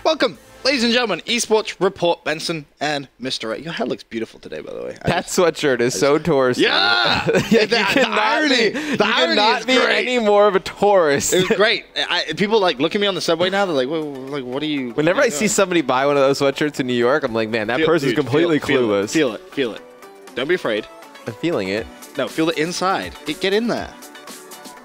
Welcome, ladies and gentlemen, eSports Report Benson and Mr. Ray. Your hair looks beautiful today, by the way. That sweatshirt is so touristy. Yeah! You cannot be any more of a tourist. It was great. People like look at me on the subway now. They're like, what are you? Whenever I see somebody buy one of those sweatshirts in New York, I'm like, man, that person's completely clueless. Feel it. Don't be afraid. I'm feeling it. No, feel it inside. Get in there.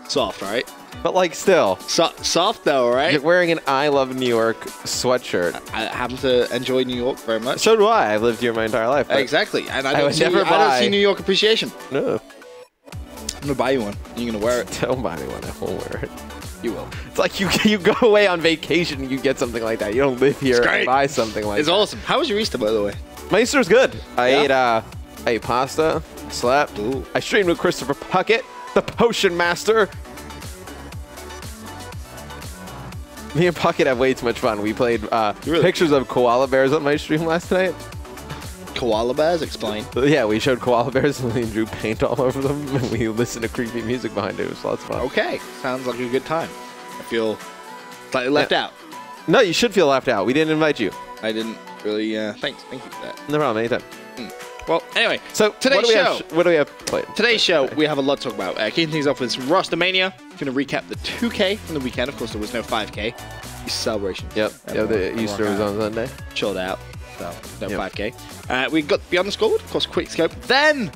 Soft, right? But like still. Soft though, right? You're wearing an I Love New York sweatshirt. I happen to enjoy New York very much. So do I. I've lived here my entire life. Exactly. And I don't see New York appreciation. No. I'm going to buy you one. You're going to wear it. Don't buy me one. I won't wear it. You will. It's like you go away on vacation and you get something like that. You don't live here and buy something like that. It's awesome. How was your Easter, by the way? My Easter was good. I ate pasta, slept. Ooh. I streamed with Christopher Puckett, the Potion Master. Me and Puckett have way too much fun. We played pictures of koala bears on my stream last night. Koala bears? Explain. Yeah, we showed koala bears and we drew paint all over them. And we listened to creepy music behind it. It was lots of fun. Okay. Sounds like a good time. I feel slightly left out. No, you should feel left out. We didn't invite you. I didn't really. Thank you for that. No problem. Anytime. Well, anyway, so today's show. What do we have played? Today's show, we have a lot to talk about. Kicking things off with some RosterMania. Going to recap the 2K from the weekend. Of course, there was no 5K. Celebration. Yep. Yeah, the Easter was on Sunday. Chilled out. So, no 5K. We got Beyond the Scoreboard, of course, quick scope. Then,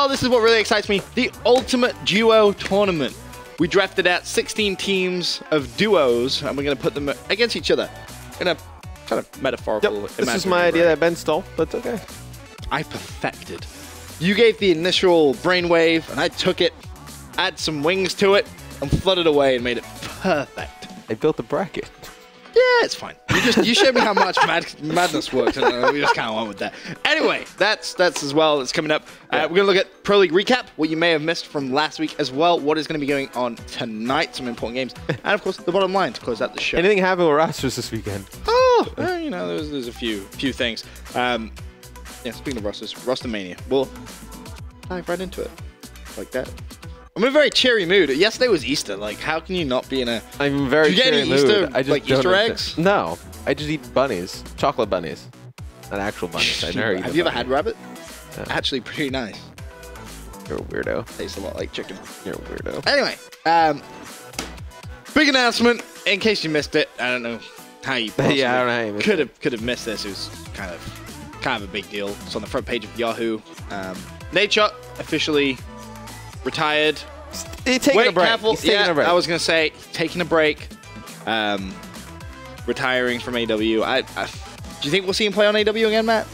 this is what really excites me, the Ultimate Duo Tournament. We drafted out 16 teams of duos, and we're going to put them against each other in a kind of metaphorical. Yep. This is my idea that Ben stole, but it's okay. I perfected. You gave the initial brainwave, and I took it, add some wings to it, and flooded away and made it perfect. I built a bracket. Yeah, it's fine. You showed me how much madness works, and we just kind of went with that. Anyway, that's as well. It's coming up. We're going to look at Pro League recap, what you may have missed from last week as well, what is going to be going on tonight, some important games, and of course the bottom line to close out the show. Anything happen with rosters this weekend? You know, there's a few things. Yeah, speaking of rosters, RosterMania. We'll dive right into it like that. I'm in a very cheery mood. Yesterday was Easter. Like, how can you not be in a... I'm in very cheery mood. I just like Easter eggs? No. I just eat bunnies. Chocolate bunnies. Not actual bunnies. I never eat Have you ever had rabbit? No. Actually, pretty nice. You're a weirdo. Tastes a lot like chicken. You're a weirdo. Anyway, big announcement. In case you missed it, I don't know how you possibly I don't know how you missed it. Could have missed this. It was kind of a big deal. It's on the front page of Yahoo. Nadeshot officially retired. He's taking a break. Careful. He's taking a break. I was gonna say taking a break. Retiring from AW. Do you think we'll see him play on AW again, Matt?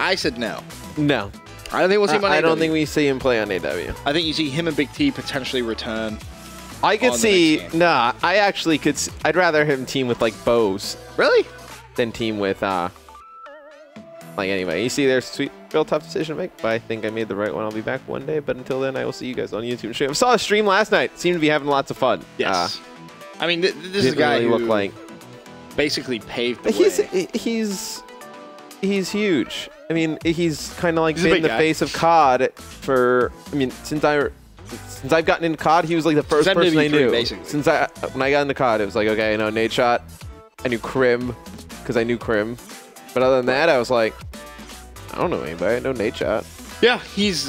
I said no. No. I don't think we'll see him on AW. I don't think we see him play on AW. I think you see him and Big T potentially return. I could see. Nah, I actually could. I'd rather him team with like Bose. Really? Than team with like anyway. You see, there's a real tough decision to make, but I think I made the right one. I'll be back one day, but until then, I will see you guys on YouTube stream. I saw a stream last night. Seemed to be having lots of fun. Yes. I mean, this is a guy who basically paved the way. He's huge. I mean, he's kind of like been the face of COD for. I mean, since I've gotten into COD, he was like the first person I knew. Basically. When I got into COD, it was like, okay, I know Nadeshot, I knew Crim, because I knew Crim. But other than that, I was like, I don't know anybody. I know Nadeshot. Yeah, he's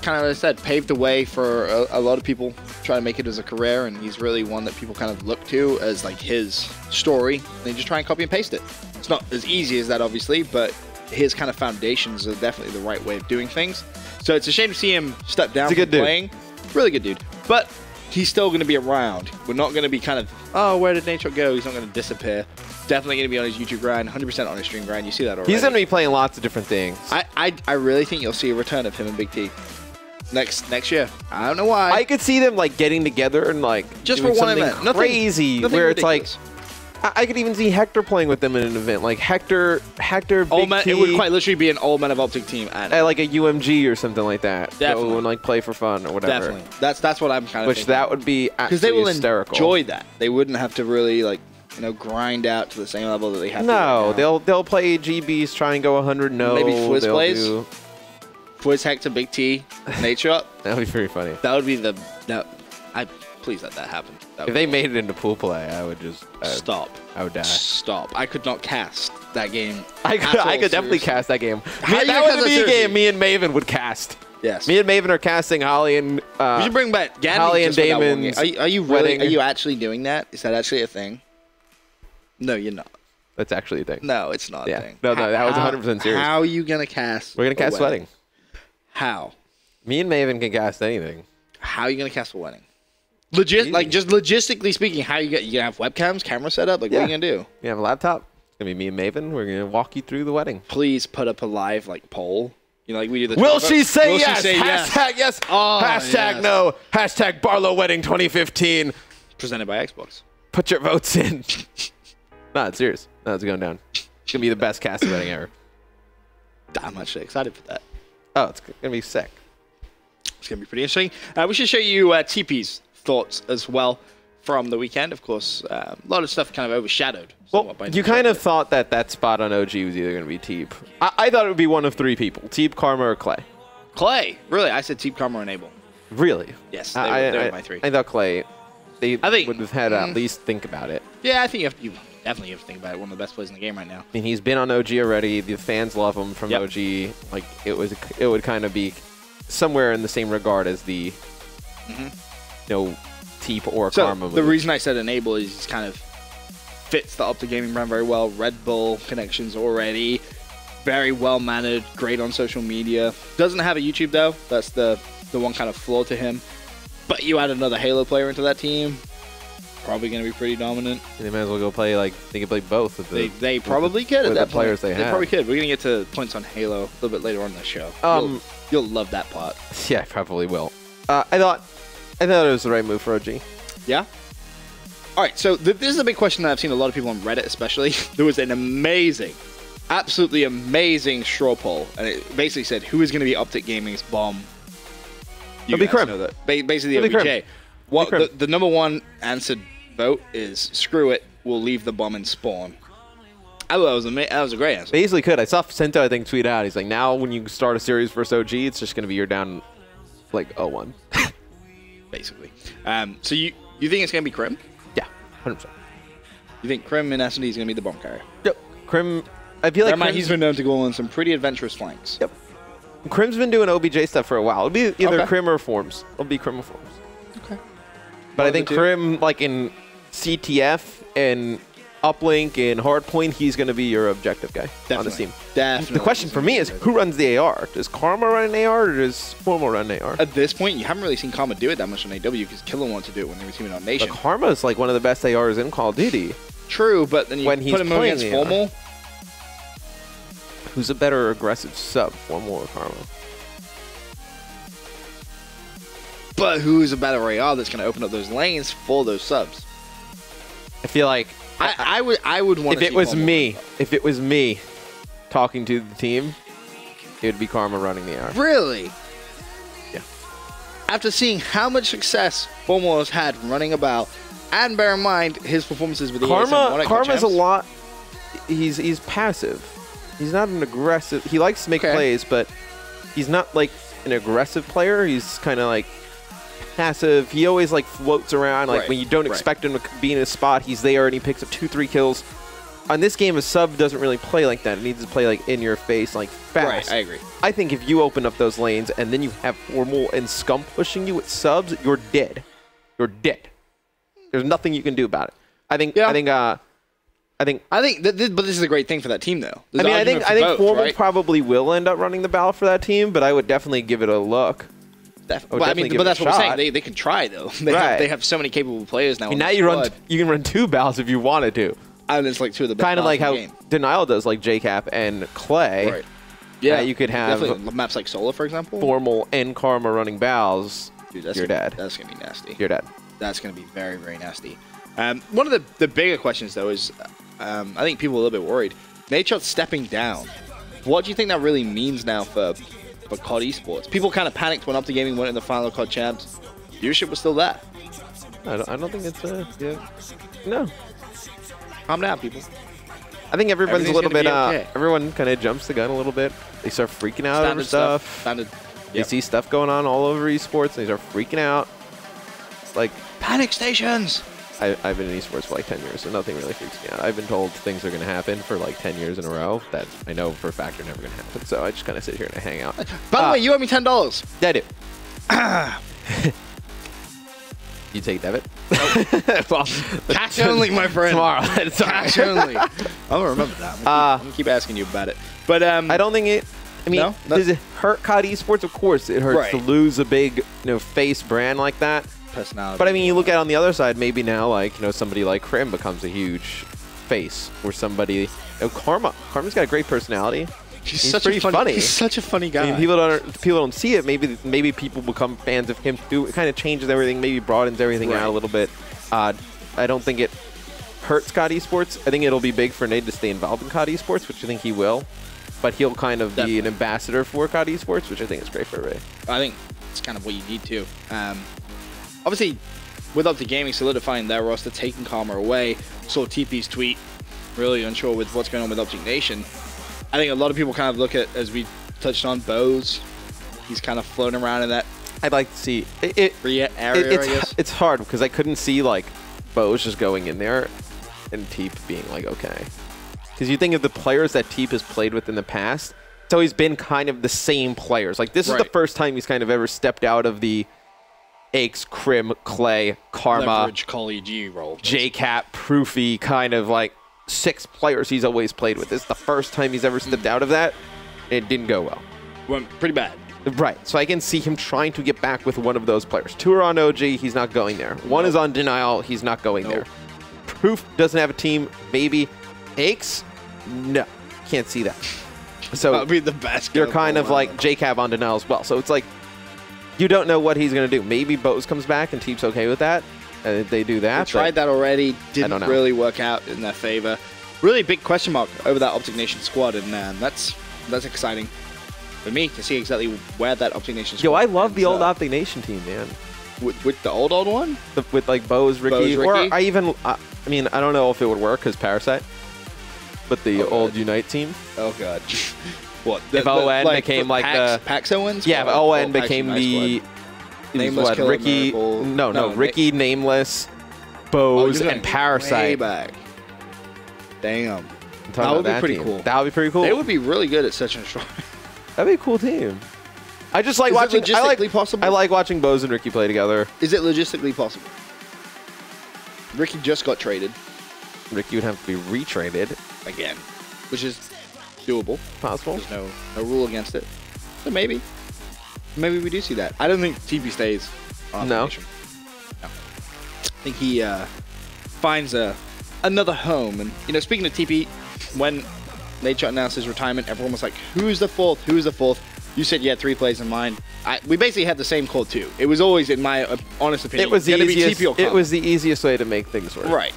kind of, as I said, paved the way for a lot of people trying to make it as a career, and he's really one that people kind of look to as like his story. And they just try and copy and paste it. It's not as easy as that, obviously, but his kind of foundations are definitely the right way of doing things. So it's a shame to see him step down from playing. Really good dude. But he's still going to be around. We're not going to be kind of, oh, where did Nadeshot go? He's not going to disappear. Definitely going to be on his YouTube grind, 100% on his stream grind. You see that already. He's going to be playing lots of different things. I really think you'll see a return of him and Big T next year. I don't know why. I could see them like getting together and like just for one event. Nothing crazy nothing where ridiculous. It's like I could even see Hector playing with them in an event. Like Hector, Big T. It would quite literally be an all men of Optic team at like a UMG or something like that. Definitely. Go and like play for fun or whatever. Definitely. That's what I'm kind of thinking. That would be absolutely hysterical. Because they will enjoy that. They wouldn't have to really like, you know, grind out to the same level that they have to. No, they'll play GBs, try and go 100. No, maybe Fwiz plays. Fwiz, Hector, Big T, Nadeshot. That would be pretty funny. That would be Please let that happen. If they made it into pool play, I would just stop. I would die. Stop. I could not cast that game. I could definitely cast that game. That would be a game me and Maven would cast. Yes. Me and Maven are casting Holly and we should bring back Gandhi Holly and Damon's. Are you really? Are you actually doing that? Is that actually a thing? No, you're not. That's actually a thing. No, it's not a thing. No, that was 100% serious. How are you gonna cast? We're gonna cast wedding. How? Me and Maven can cast anything. How are you gonna cast a wedding? Just logistically speaking, how you gonna have webcams, camera set up? Like, what are you gonna do? You have a laptop. It's gonna be me and Maven. We're gonna walk you through the wedding. Please put up a live poll. You know, like we do the. Will she say yes? Hashtag yes. Hashtag no. Hashtag Barlow Wedding 2015. Presented by Xbox. Put your votes in. No, it's serious. No, it's going down. It's gonna be the best cast wedding ever. I'm actually excited for that. Oh, it's gonna be sick. It's gonna be pretty interesting. We should show you TP's thoughts as well from the weekend. Of course, a lot of stuff kind of overshadowed. Well, you kind of thought that spot on OG was either going to be Teep. I thought it would be one of three people: Teep, Karma, or Clay. Clay, really? I said Teep, Karma, and Abel. Really? Yes, they were my three. I thought Clay. Would have had to at least think about it. Yeah, I think you definitely have to think about it. One of the best players in the game right now. I mean, he's been on OG already. The fans love him from OG. Like it would kind of be somewhere in the same regard as the Teep or Karma. The reason I said Enable is he's kind of fits the Optic Gaming brand very well. Red Bull connections already. Very well mannered. Great on social media. Doesn't have a YouTube though. That's the one kind of flaw to him. But you add another Halo player into that team, probably going to be pretty dominant. And they might as well go play they could play both. They probably could at that point. Players they have. Probably could. We're going to get to points on Halo a little bit later on in the show. You'll love that part. Yeah, I probably will. I thought it was the right move for OG. Yeah. All right, so this is a big question that I've seen a lot of people on Reddit especially. There was an absolutely amazing straw poll, and it basically said, who is going to be Optic Gaming's bomb? It'll be Crim. Basically, OBJ. The number one answered vote is, screw it, we'll leave the bomb and spawn. I thought that was a great answer. They easily could. I saw Sento, I think, tweet out. He's like, now when you start a series versus OG, it's just going to be you're down like 0-1. Basically. So you think it's going to be Crim? Yeah, 100%. You think Crim in S&D is going to be the bomb carrier? Yep. Crim, I feel like he's been known to go on some pretty adventurous flanks. Yep. Crim's been doing OBJ stuff for a while. It'll be either Crim or Forms. It'll be Crim or Forms. Okay. But I think Crim, like in CTF and Uplink and Hardpoint, he's going to be your objective guy on the team. Definitely. The question for me is, who runs the AR? Does Karma run an AR or does Formal run an AR? At this point, you haven't really seen Karma do it that much on AW because Killer wanted to do it when they were teaming on Nation. But Karma's like one of the best ARs in Call of Duty. True, but then you put him against Formal. Who's a better aggressive sub, Formal or Karma? But who's a better AR that's going to open up those lanes for those subs? I feel like I would want to see If it was me talking to the team, it would be Karma running the AR. Really? Yeah. After seeing how much success Formal has had running about, and bear in mind his performances with the Karma's a lot. He's passive. He's not an aggressive. He likes to make plays, but he's not like an aggressive player. He's kind of like passive. He always like floats around. Like when you don't expect him to be in a spot, he's there and he picks up 2-3 kills. On this game, a sub doesn't really play like that. It needs to play like in your face, like fast. Right, I agree. I think if you open up those lanes and then you have Formal and Scum pushing you with subs, you're dead. You're dead. There's nothing you can do about it. I think but this is a great thing for that team, though. I think Formal probably will end up running the battle for that team, but I would definitely give it a look. But that's what I'm saying. They can try though. They have so many capable players now. Now you can run 2 battles if you wanted to. And it's like 2 of the best. Kind of like how Denial does, like JCap and Clay. Right. Yeah, you could have maps like Solar, for example. Formal and Karma running battles. Dude, you're dead. That's gonna be nasty. You're dead. That's gonna be very, very nasty. One of the bigger questions though is, I think people are a little bit worried. Nadeshot's stepping down. What do you think that really means now for COD eSports? People kind of panicked when Optic Gaming went in the final COD champs. Viewership was still there. I don't think it's no. Calm down, people. I think everyone's a little bit. Everyone kind of jumps the gun a little bit. They start freaking out over stuff. They see stuff going on all over eSports, and they start freaking out. It's like Panic stations! I've been in esports for like 10 years, so nothing really freaks me out. I've been told things are going to happen for like 10 years in a row that I know for a fact are never going to happen. So I just kind of sit here and I hang out. By the way, you owe me $10. I do. You take debit? Well, cash only, my friend. Tomorrow. Cash only. I'm going to remember that. I'm going to keep asking you about it. But I don't think it... I mean, no? Does it hurt COD esports? Of course, it hurts to lose a big, face brand like that. Personality. But I mean, you look at it on the other side. Maybe now, like somebody like Crim becomes a huge face, or somebody. Karma. Karma's got a great personality. He's pretty funny. He's such a funny guy. I mean, people don't see it. Maybe people become fans of him too. It kind of changes everything. Maybe broadens everything out a little bit. I don't think it hurts COD esports. I think it'll be big for Nate to stay involved in COD esports, which I think he will. But he'll kind of be an ambassador for COD esports, which I think is great for everybody. I think it's kind of what you need to. Obviously, with Optic Gaming solidifying their roster, taking Karma away, saw TP's tweet, really unsure with what's going on with Optic Nation. I think a lot of people kind of look at, as we touched on, Bose. He's kind of floating around in that. I'd like to see area, I guess. It's hard because I couldn't see like Bose just going in there and Teep being like, okay. Because you think of the players that Teep has played with in the past, it's always been kind of the same players. Like this is the first time he's kind of ever stepped out of the Aches, Crim, Clay, Karma, leverage Collie G role. JCap, Proofy, kind of like 6 players he's always played with. This is the first time he's ever stepped out of that. It didn't go well. Went pretty bad. Right. So I can see him trying to get back with one of those players. 2 are on OG, he's not going there. 1 is on Denial, he's not going there. Proof doesn't have a team, maybe. Aches? No. Can't see that. So that would be the best. You're kind of like JCab on Denial as well. So it's like, you don't know what he's going to do. Maybe Bose comes back and Teep's okay with that. They do that. They tried that already. Didn't really work out in their favor. Really big question mark over that Optic Nation squad, and that's exciting for me to see exactly where that Optic Nation squad I love the old Optic Nation team, man. With the old one? With like Bose, Ricky. Or I even, I mean, I don't know if it would work because Parasite. But the old Unite team. Oh, God. What? If ON became like the PAX Owens? Yeah, if ON became the Nameless Killer Ricky. Miracle. No, Ricky, Nameless, Bose, and Parasite. Way back. Damn. That would be pretty cool. That would be pretty cool. They would be really good at such and strong. That'd be a cool team. I just like watching. Possible? I like watching Bose and Ricky play together. Is it logistically possible? Ricky just got traded. Ricky would have to be retraded again, which is doable. Possible. There's no rule against it. So maybe we do see that. I don't think TP stays on no. No. I think he finds another home. And speaking of TP, when Nate announced his retirement, everyone was like, "Who's the fourth? Who's the fourth?" You said you had 3 plays in mind. We basically had the same call too. It was always, in my honest opinion, it was the easiest way to make things work. Right.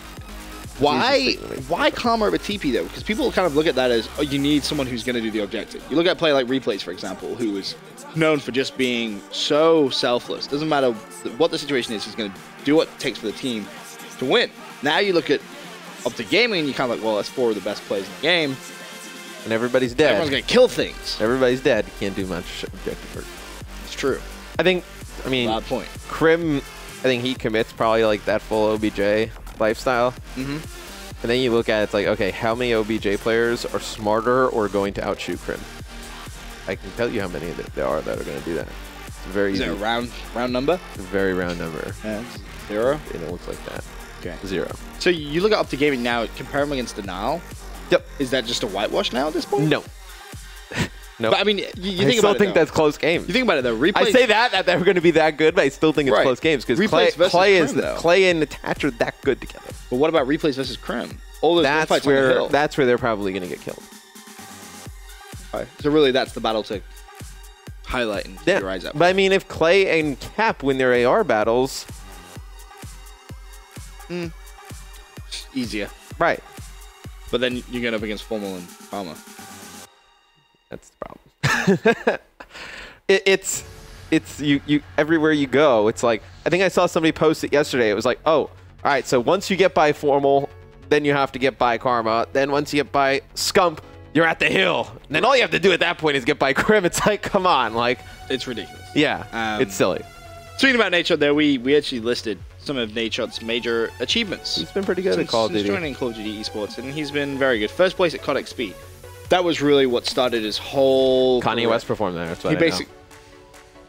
Why Karma over TP though? Because people kind of look at that as, oh, you need someone who's going to do the objective. You look at a player like Replays, for example, who is known for just being so selfless. Doesn't matter what the situation is, he's going to do what it takes for the team to win. Now you look at Optic Gaming and you're kind of like, well, that's 4 of the best players in the game. And everybody's dead. Everyone's going to kill things. Everybody's dead. You can't do much objective work. It's true. I mean, Bad point. Crim, I think he commits probably like that full OBJ lifestyle. Mm-hmm. And then you look at it, it's like, okay, how many OBJ players are smarter or going to outshoot Crim? I can tell you how many there are that are going to do that. It's very easy. Is it a round number? It's a very round number. Yeah, 0? And it looks like that. Okay. 0. So you look at Optic Gaming now, compare them against Denial. Yep. Is that just a whitewash now at this point? No. No. But I mean, you think about it. I still think that's close games. You think about it though. I say that they're going to be that good, but I still think it's close games because Clay and Attach are that good together. But what about Replays versus Crim? All those that's where they're probably going to get killed. Right. So really, that's the battle to highlight and keep your eyes out. But I mean, if Clay and Cap win their AR battles, easier. Right. But then you get up against Formal and Karma. That's the problem. it's you everywhere you go. It's like, I think I saw somebody post it yesterday. It was like, oh, all right, so once you get by Formal, then you have to get by Karma. Then once you get by Scump, you're at the hill. And then all you have to do at that point is get by Crim. It's like, come on, like, it's ridiculous. Yeah, it's silly. Speaking about nature, there we actually listed some of Nadeshot's major achievements. He's been pretty good at Call of Duty. Since joining Call of Duty eSports, and he's been very good. First place at COD XP. That was really what started his whole Kanye West performed there. That's what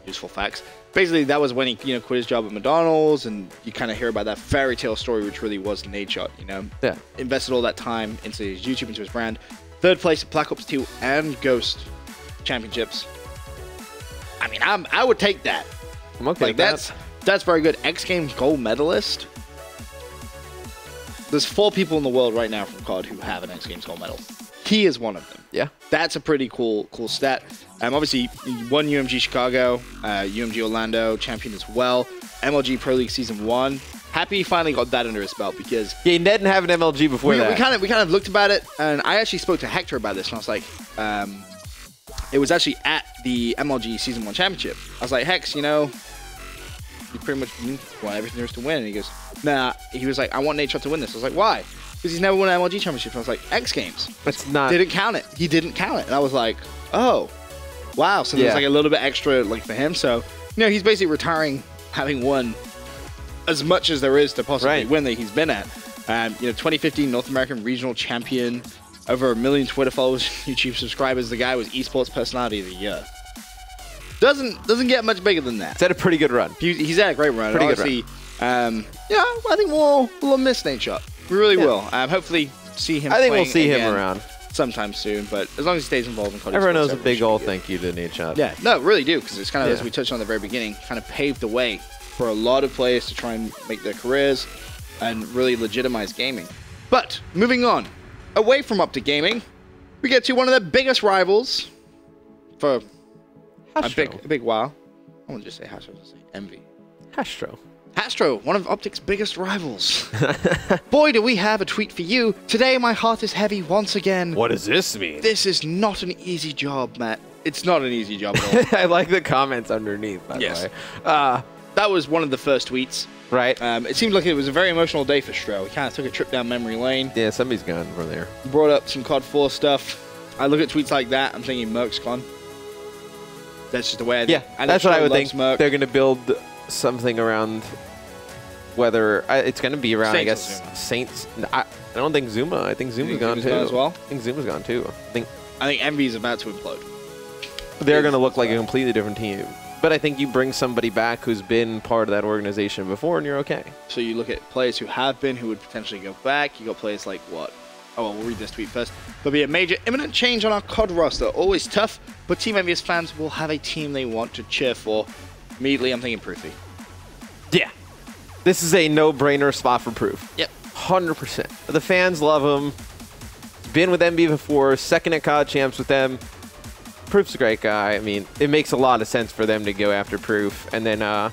useful facts. Basically, that was when he quit his job at McDonald's, and you kind of hear about that fairy tale story, which really was Nadeshot. Yeah. Invested all that time into his YouTube, into his brand. Third place at Black Ops 2 and Ghost Championships. I mean, I would take that. I'm okay with that. That's very good. X Games gold medalist. There's 4 people in the world right now from COD who have an X Games gold medal. He is one of them. Yeah. That's a pretty cool stat. Obviously, he won UMG Chicago, UMG Orlando, champion as well. MLG Pro League Season 1. Happy he finally got that under his belt because... Yeah, he didn't have an MLG before that. We kind of looked about it, and I actually spoke to Hector about this, and I was like... it was actually at the MLG Season 1 Championship. I was like, Hex, you pretty much want everything there is to win. And he goes, nah. He was like, I want Nadeshot to win this. I was like, why? Because he's never won an MLG Championship. And I was like, X Games. That's not... Didn't count it. He didn't count it. And I was like, oh, wow. So there's like a little bit extra for him. So, he's basically retiring having won as much as there is to possibly win that he's been at. 2015 North American Regional Champion, over 1 million Twitter followers, YouTube subscribers. The guy was eSports Personality of the Year. Doesn't get much bigger than that. He's had a pretty good run. He's had a great run. Pretty good run. I think we'll miss Nadeshot. We really will. Hopefully see him. I think we'll see him around sometime soon. But as long as he stays involved in COD, everyone knows a big old thank you to Nadeshot. Yeah, no, really do, because it's kind of as we touched on at the very beginning, kind of paved the way for a lot of players to try and make their careers and really legitimize gaming. But moving on, away from Optic Gaming, we get to one of the biggest rivals for a big while. I won't just say Hastro, I'll say Envy. Hastro, one of Optic's biggest rivals. Boy, do we have a tweet for you. Today, my heart is heavy once again. What does this mean? This is not an easy job, Matt. It's not an easy job at all. I like the comments underneath, by the way. That was one of the first tweets. Right. It seemed like it was a very emotional day for Stro. He kind of took a trip down memory lane. Yeah, somebody's gone from there. Brought up some COD 4 stuff. I look at tweets like that, I'm thinking Merc's gone. That's just the way I think. Yeah, that's what I would think. Merc. They're going to build something around whether... it's going to be around, Saints, I guess, Saints. I don't think Zuma. I think Zuma's gone too. Gone as well? I think Zuma's gone too. I think Envy's about to implode. They're going to look like a completely different team. But I think you bring somebody back who's been part of that organization before, and you're okay. So you look at players who have been, who would potentially go back. You got players like what? Oh, well, we'll read this tweet first. There'll be a major imminent change on our COD roster. Always tough, but Team Envious fans will have a team they want to cheer for. Immediately, I'm thinking Proofy. Yeah. This is a no-brainer spot for Proof. Yep. 100%. The fans love him. Been with MB before. Second at COD champs with them. Proof's a great guy. I mean, it makes a lot of sense for them to go after Proof. And then, I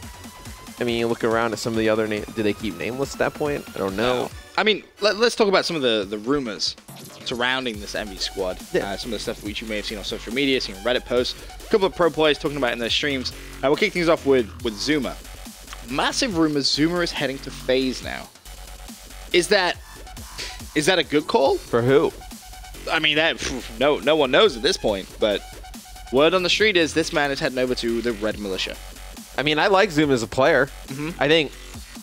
mean, you look around at some of the other names. Do they keep nameless at that point? I don't know. I mean, let's talk about some of the rumors surrounding this Envy squad. Yeah. Some of the stuff which you may have seen on social media, seen Reddit posts. A couple of pro players talking about it in their streams. We'll kick things off with Zuma. Massive rumors Zuma is heading to FaZe now. Is that a good call? For who? I mean, no one knows at this point, but word on the street is this man is heading over to the Red Militia. I mean, I like Zuma as a player. I think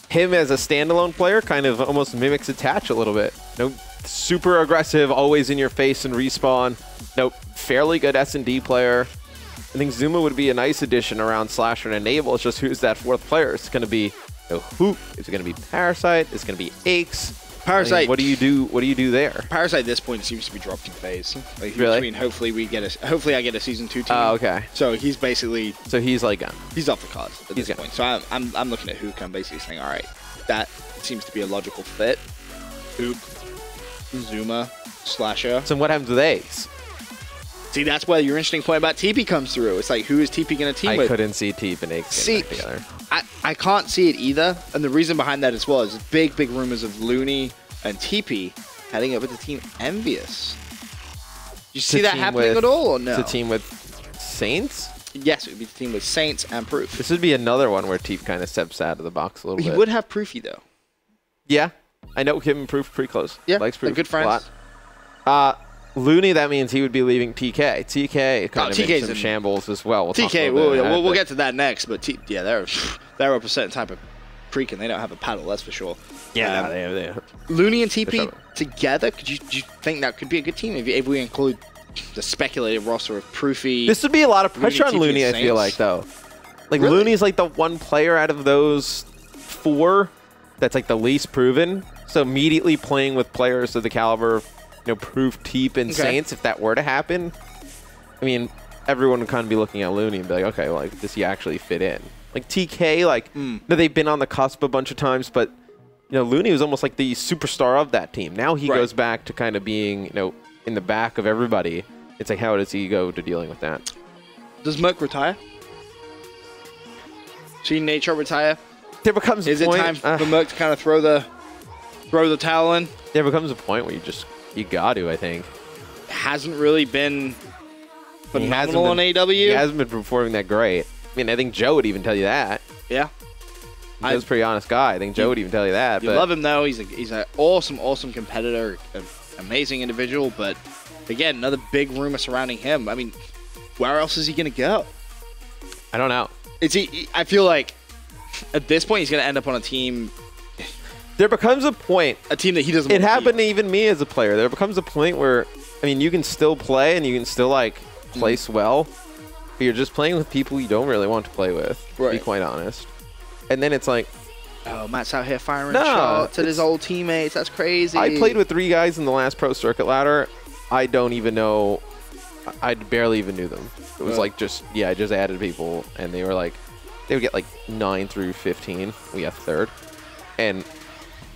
him as a standalone player kind of almost mimics Attach a little bit. No, super aggressive, always in your face and respawn. No, fairly good S&D player. I think Zuma would be a nice addition around Slasher and Enable. It's just who's that fourth player? It's going to be Hoop. Is it going to be Parasite? It's going to be Aches. Parasite. I mean, what do you do? What do you do there? Parasite at this point seems to be dropped in FaZe. Like, really? I mean, hopefully I get a season 2 team. Oh, okay. So he's basically. So he's like gone. He's off the cards at this point. So I'm looking at Hook. I'm basically saying, all right, that seems to be a logical fit. Hook, Zuma, Slasher. So what happens with Aches? See, that's where your interesting point about TP comes through. It's like, who is TP going to team with? I couldn't see TP and Aches getting back together. I can't see it either. And the reason behind that as well is big rumors of Looney and TP heading over to Team Envious. Do you see that happening at all, or no? It's a team with Saints? Yes, it would be the team with Saints and Proof. This would be another one where TP kind of steps out of the box a little bit. He would have Proofy, though. Yeah. I know him and Proof pretty close. Yeah, likes Proof good friends. A lot. Looney, that means he would be leaving TK. TK kind of makes some shambles as well. TK, we'll get to that next, but yeah, they're up a certain type of creaking. They don't have a paddle, that's for sure. Yeah, they have. Looney and TP together, do you think that could be a good team if we include the speculated roster of Proofy? This would be a lot of pressure on Looney, I feel like, though. Like, really? Looney's like the one player out of those 4 that's like the least proven. So immediately playing with players of the caliber of, Proof, Teep, and Saints, if that were to happen, I mean, everyone would kind of be looking at Looney and be like, okay, well, like, does he actually fit in? Like TK, like, they've been on the cusp a bunch of times, but Looney was almost like the superstar of that team. Now he goes back to kind of being, in the back of everybody. It's like, how does he go to dealing with that? Does Merc retire? See Nature retire? There becomes a point. Is it time for Merc to kind of throw the towel in? There becomes a point where you got to, I think. Hasn't really been phenomenal on AW. He hasn't been performing that great. I mean, I think Joe would even tell you that. Yeah. He's a pretty honest guy. I think Joe would even tell you that. You love him, though. He's an awesome competitor, an amazing individual. But, again, another big rumor surrounding him. I mean, where else is he going to go? I don't know. I feel like at this point he's going to end up on a team. There becomes a point. A team that he doesn't want to happened to even me as a player. There becomes a point where, I mean, you can still play and you can still, like, place well. But you're just playing with people you don't really want to play with, to be quite honest. And then it's like, oh, Matt's out here firing shots at his old teammates. That's crazy. I played with 3 guys in the last Pro Circuit ladder. I don't even know. I barely even knew them. It was like I just added people, and they were like, they would get like 9 through 15. We got 3rd. And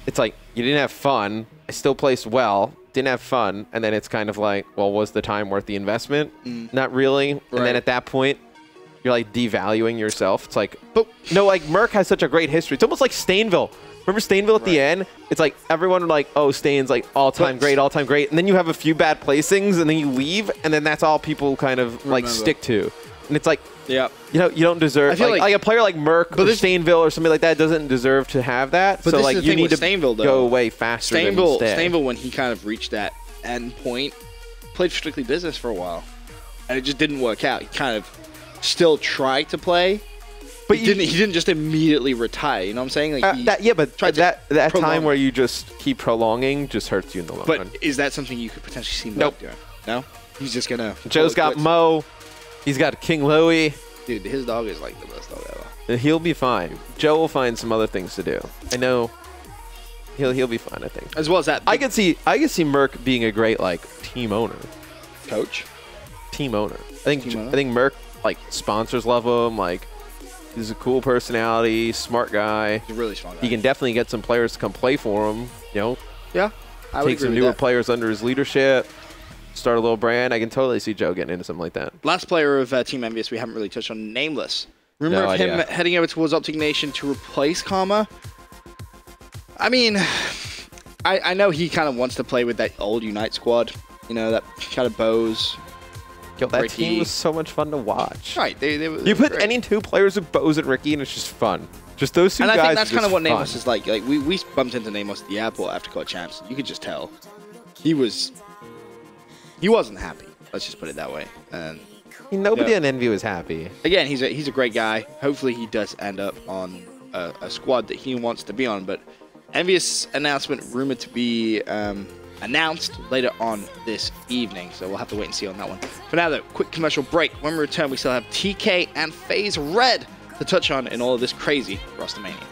it's like, you didn't have fun. I still placed well. Didn't have fun. And then it's kind of like, well, was the time worth the investment? Not really. And then at that point, you're like devaluing yourself. It's like, but no, like Merc has such a great history. It's almost like Stainville. Remember Stainville at the end? It's like everyone would like, oh, Stain's like all-time great. And then you have a few bad placings, and then you leave, and then that's all people kind of like stick to. And it's like, you don't deserve. Like a player like Merc or Stainville or something like that doesn't deserve to have that. But so like you need to go away faster. Stainville, when he kind of reached that end point, played Strictly Business for a while, and it just didn't work out. He kind of still tried to play, but he didn't just immediately retire. You know what I'm saying? Like that time where you just keep prolonging just hurts you in the long run. But is that something you could potentially see Merc doing? No? He's just gonna... Joe's got Mo. He's got King Louie. Dude, his dog is like the best dog ever. He'll be fine. Joe will find some other things to do. I know. He'll be fine, I think. As well as that... I could see Merc being a great, like, team owner. Coach? Team owner. I think Merc, like, sponsors love him. Like, he's a cool personality, smart guy. He's a really smart guy. He can definitely get some players to come play for him, Yeah. I would take some newer players under his leadership. Start a little brand. I can totally see Joe getting into something like that. Last player of Team Envious we haven't really touched on, Nameless. Rumor of him heading over towards Optic Nation to replace Karma. I mean, I know he kind of wants to play with that old Unite squad. That kind of Bows. Yo, that team was so much fun to watch. Right. You put any 2 players with Bows and Ricky, and it's just fun. Just those 2 guys. And I think that's kind of what Nameless is like. Like we bumped into Nameless at the airport after Core Champs. You could just tell he wasn't happy. Let's just put it that way. And nobody on Envy was happy. Again, he's a great guy. Hopefully, he does end up on a squad that he wants to be on. But Envious announcement rumored to be announced later on this evening. So we'll have to wait and see on that one. For now, though, quick commercial break. When we return, we still have TK and FaZe Red to touch on in all of this crazy RosterMania.